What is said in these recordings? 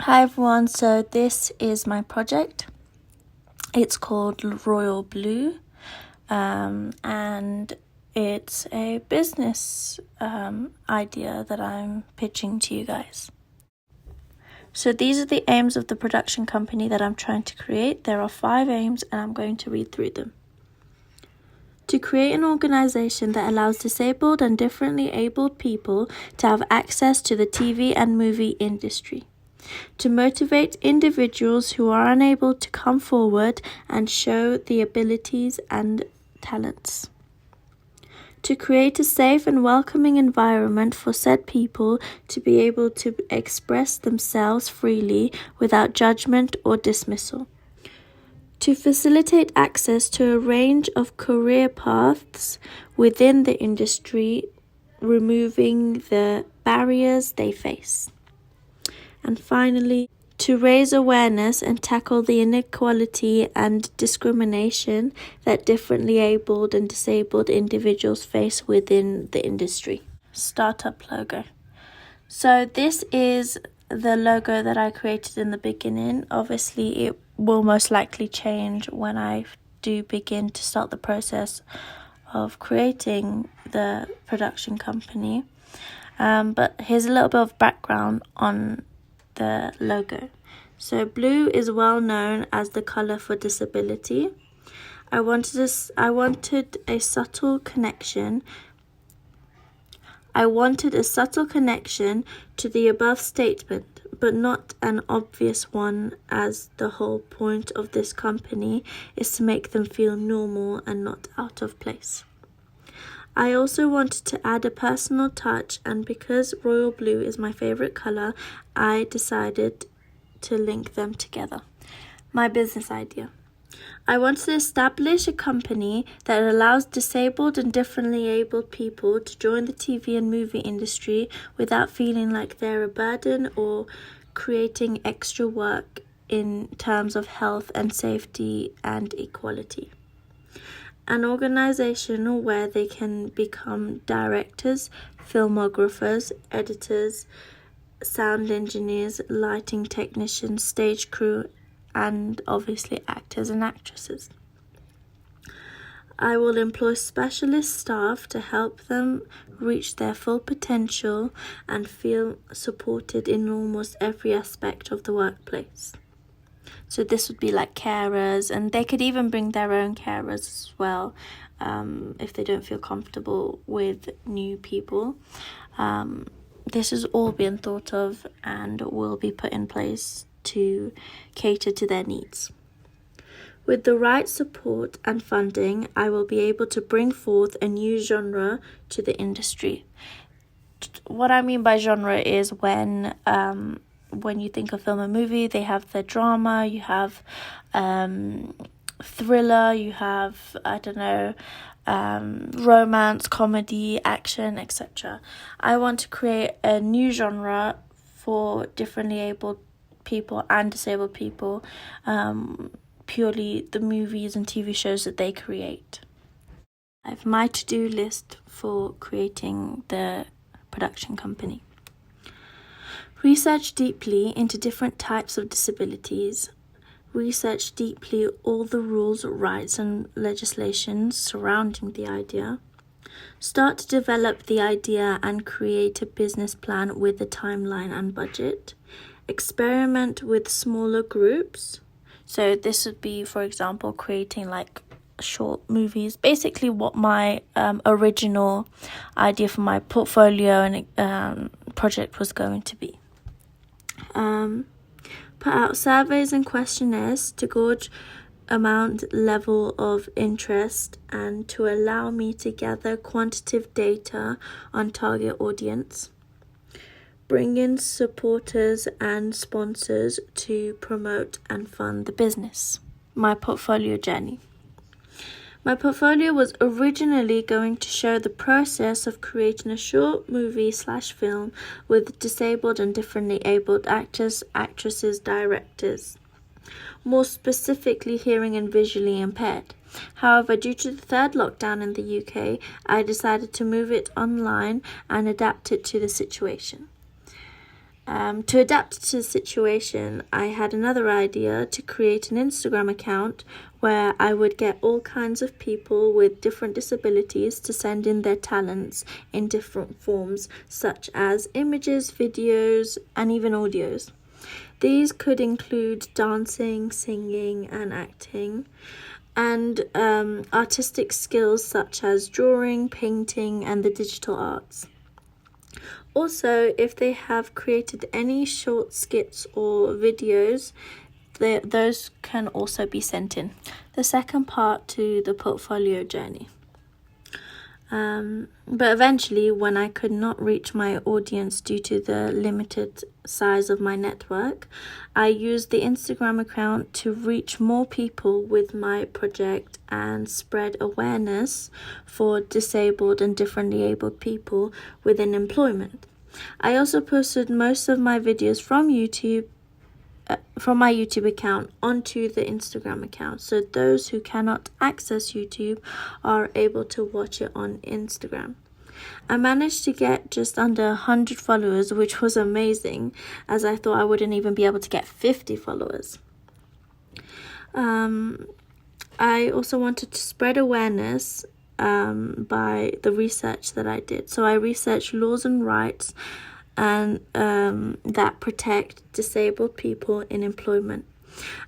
Hi everyone, so this is my project. It's called Royal Blue, and it's a business idea that I'm pitching to you guys. So these are the aims of the production company that I'm trying to create. There are 5 aims and I'm going to read through them. To create an organization that allows disabled and differently abled people to have access to the TV and movie industry. To motivate individuals who are unable to come forward and show the abilities and talents. To create a safe and welcoming environment for said people to be able to express themselves freely without judgment or dismissal. To facilitate access to a range of career paths within the industry, removing the barriers they face. And finally, to raise awareness and tackle the inequality and discrimination that differently abled and disabled individuals face within the industry. Startup logo. So this is the logo that I created in the beginning. Obviously, it will most likely change when I do begin to start the process of creating the production company. But here's a little bit of background on the logo. So blue is well known as the color for disability. I wanted a subtle connection. I wanted a subtle connection to the above statement, but not an obvious one, as the whole point of this company is to make them feel normal and not out of place. I also wanted to add a personal touch, and because royal blue is my favorite color, I decided to link them together. My business idea. I want to establish a company that allows disabled and differently abled people to join the TV and movie industry without feeling like they're a burden or creating extra work in terms of health and safety and equality. An organization where they can become directors, filmographers, editors, sound engineers, lighting technicians, stage crew, and obviously actors and actresses. I will employ specialist staff to help them reach their full potential and feel supported in almost every aspect of the workplace. So this would be like carers, and they could even bring their own carers as well if they don't feel comfortable with new people. This has all been thought of and will be put in place to cater to their needs. With the right support and funding, I will be able to bring forth a new genre to the industry. What I mean by genre is when you think of film and movie, they have the drama, you have thriller, you have, romance, comedy, action, etc. I want to create a new genre for differently abled people and disabled people, purely the movies and TV shows that they create. I have my to-do list for creating the production company. Research deeply into different types of disabilities. Research deeply all the rules, rights, and legislations surrounding the idea. Start to develop the idea and create a business plan with a timeline and budget. Experiment with smaller groups. So this would be, for example, creating like short movies. Basically what my original idea for my portfolio and project was going to be. Put out surveys and questionnaires to gauge amount level of interest and to allow me to gather quantitative data on target audience. Bring in supporters and sponsors to promote and fund the business. My portfolio journey. My portfolio was originally going to show the process of creating a short movie/film with disabled and differently abled actors, actresses, directors, more specifically hearing and visually impaired. However, due to the third lockdown in the UK, I decided to move it online and adapt it to the situation. To adapt to the situation, I had another idea to create an Instagram account where I would get all kinds of people with different disabilities to send in their talents in different forms, such as images, videos, and even audios. These could include dancing, singing, and acting, and artistic skills such as drawing, painting, and the digital arts. Also, if they have created any short skits or videos, those can also be sent in. The second part to the portfolio journey. But eventually, when I could not reach my audience due to the limited size of my network, I used the Instagram account to reach more people with my project and spread awareness for disabled and differently abled people within employment. I also posted most of my videos from my YouTube account onto the Instagram account, so those who cannot access YouTube are able to watch it on Instagram. I managed to get just under 100 followers, which was amazing, as I thought I wouldn't even be able to get 50 followers. I also wanted to spread awareness by the research that I did. So I researched laws and rights and that protect disabled people in employment.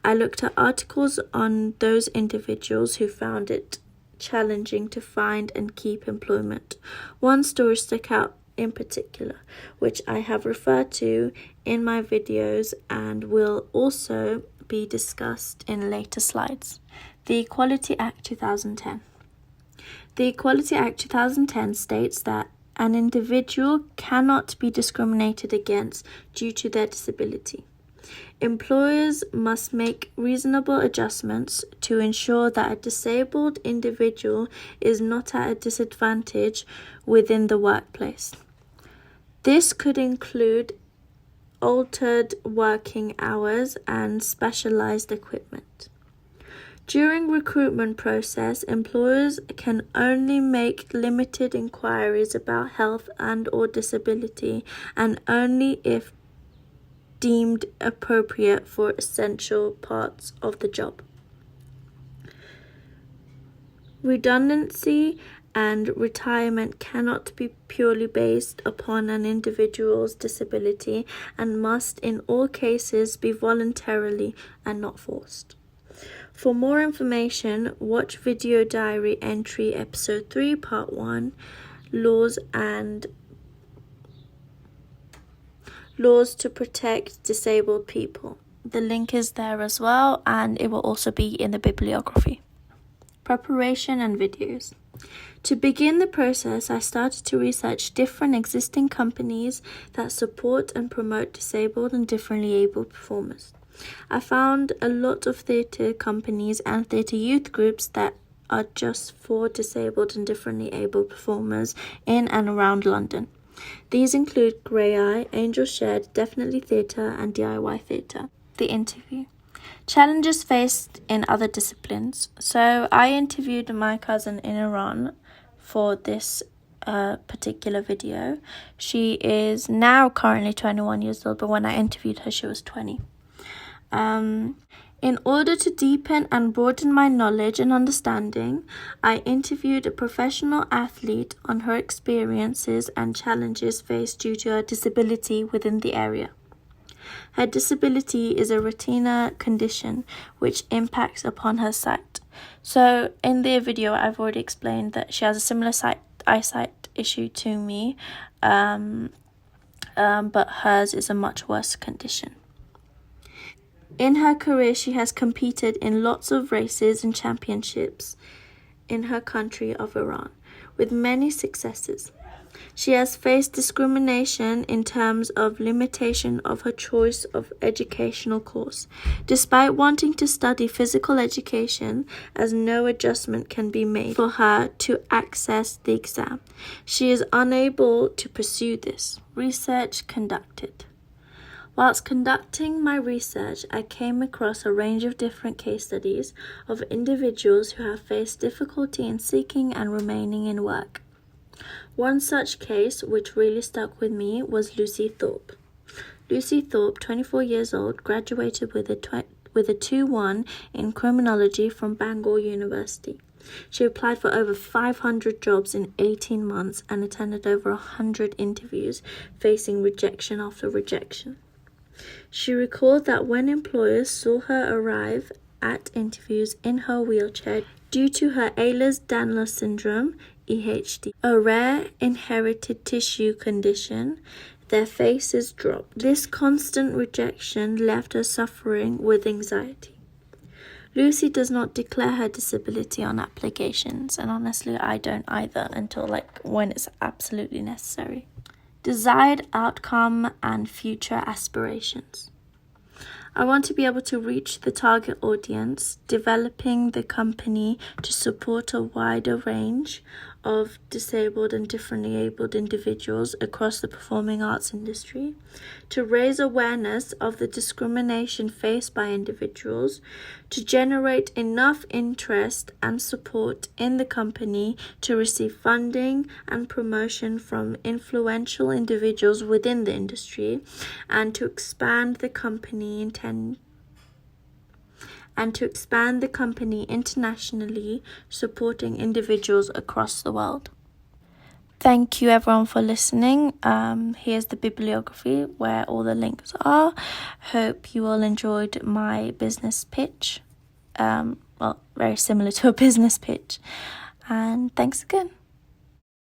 I looked at articles on those individuals who found it challenging to find and keep employment. One story stuck out in particular, which I have referred to in my videos and will also be discussed in later slides. The Equality Act 2010. The Equality Act 2010 states that an individual cannot be discriminated against due to their disability. Employers must make reasonable adjustments to ensure that a disabled individual is not at a disadvantage within the workplace. This could include altered working hours and specialized equipment. During recruitment process, employers can only make limited inquiries about health and or disability, and only if deemed appropriate for essential parts of the job. Redundancy and retirement cannot be purely based upon an individual's disability and must in all cases be voluntarily and not forced. For more information, watch Video Diary Entry Episode 3, Part 1, Laws to Protect Disabled People. The link is there as well, and it will also be in the bibliography. Preparation and videos. To begin the process, I started to research different existing companies that support and promote disabled and differently abled performers. I found a lot of theatre companies and theatre youth groups that are just for disabled and differently abled performers in and around London. These include Grey Eye, Angel Shed, Definitely Theatre, and DIY Theatre. The interview. Challenges faced in other disciplines. So I interviewed my cousin in Iran for this particular video. She is now currently 21 years old, but when I interviewed her, she was 20. In order to deepen and broaden my knowledge and understanding, I interviewed a professional athlete on her experiences and challenges faced due to her disability within the area. Her disability is a retina condition which impacts upon her sight. So in the video, I've already explained that she has a similar eyesight issue to me, but hers is a much worse condition. In her career, she has competed in lots of races and championships in her country of Iran, with many successes. She has faced discrimination in terms of limitation of her choice of educational course, despite wanting to study physical education, as no adjustment can be made for her to access the exam. She is unable to pursue this. Research conducted. Whilst conducting my research, I came across a range of different case studies of individuals who have faced difficulty in seeking and remaining in work. One such case, which really stuck with me, was Lucy Thorpe. Lucy Thorpe, 24 years old, graduated with a 2:1 in criminology from Bangor University. She applied for over 500 jobs in 18 months and attended over 100 interviews, facing rejection after rejection. She recalled that when employers saw her arrive at interviews in her wheelchair due to her Ehlers-Danlos syndrome, EHD, a rare inherited tissue condition, their faces dropped. This constant rejection left her suffering with anxiety. Lucy does not declare her disability on applications, and honestly, I don't either until when it's absolutely necessary. Desired outcome and future aspirations. I want to be able to reach the target audience, developing the company to support a wider range of disabled and differently abled individuals across the performing arts industry, to raise awareness of the discrimination faced by individuals, to generate enough interest and support in the company to receive funding and promotion from influential individuals within the industry, and to expand the company internationally, supporting individuals across the world. Thank you everyone for listening. Here's the bibliography where all the links are. Hope you all enjoyed my business pitch. Very similar to a business pitch. And thanks again.